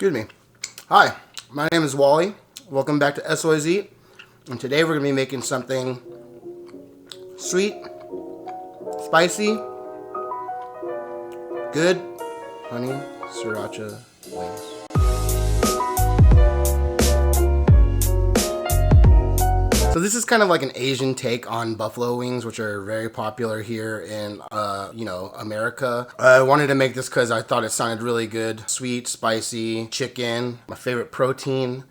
Excuse me. Hi, my name is Wally. Welcome back to ESOY'S. And today we're going to be making something sweet, spicy, good honey sriracha wings. So this is kind of like an Asian take on buffalo wings, which are very popular here in, America. I wanted to make this because I thought it sounded really good. Sweet, spicy, chicken, my favorite protein.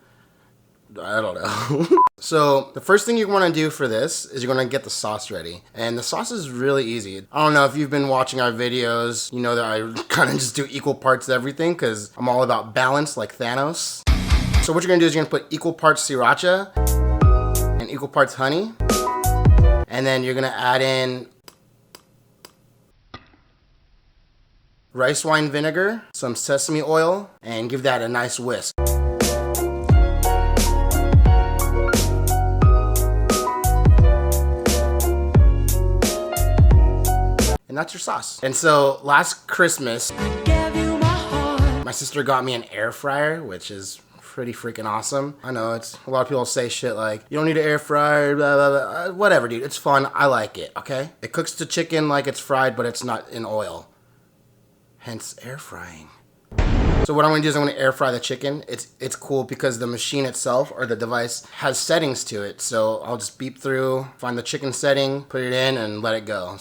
I don't know. So the first thing you want to do for this is you're going to get the sauce ready. And the sauce is really easy. I don't know if you've been watching our videos, you know that I kind of just do equal parts of everything because I'm all about balance like Thanos. So what you're going to do is you're going to put equal parts sriracha and equal parts honey. And then you're going to add in rice wine vinegar, some sesame oil, and give that a nice whisk. And that's your sauce. And so last Christmas, my sister got me an air fryer, which is pretty freaking awesome. I know it's a lot of people say shit like, you don't need an air fryer, blah, blah, blah. Whatever, dude. It's fun. I like it, okay? It cooks the chicken like it's fried, but it's not in oil. Hence air frying. So what I'm gonna do is I'm gonna air fry the chicken. It's cool because the machine itself or the device has settings to it. So I'll just beep through, find the chicken setting, put it in, and let it go.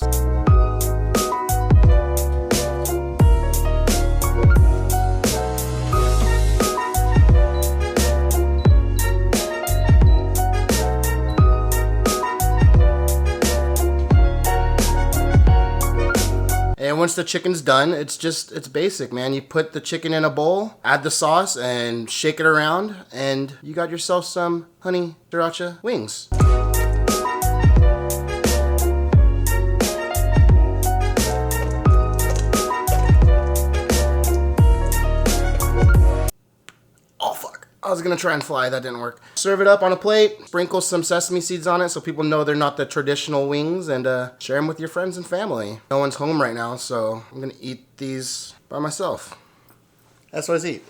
And once the chicken's done, it's basic, man. You put the chicken in a bowl, add the sauce, and shake it around, and you got yourself some honey sriracha wings. Oh, fuck. I was gonna try and fly, that didn't work. Serve it up on a plate, sprinkle some sesame seeds on it so people know they're not the traditional wings, and share them with your friends and family. No one's home right now, so I'm gonna eat these by myself. That's what I eat.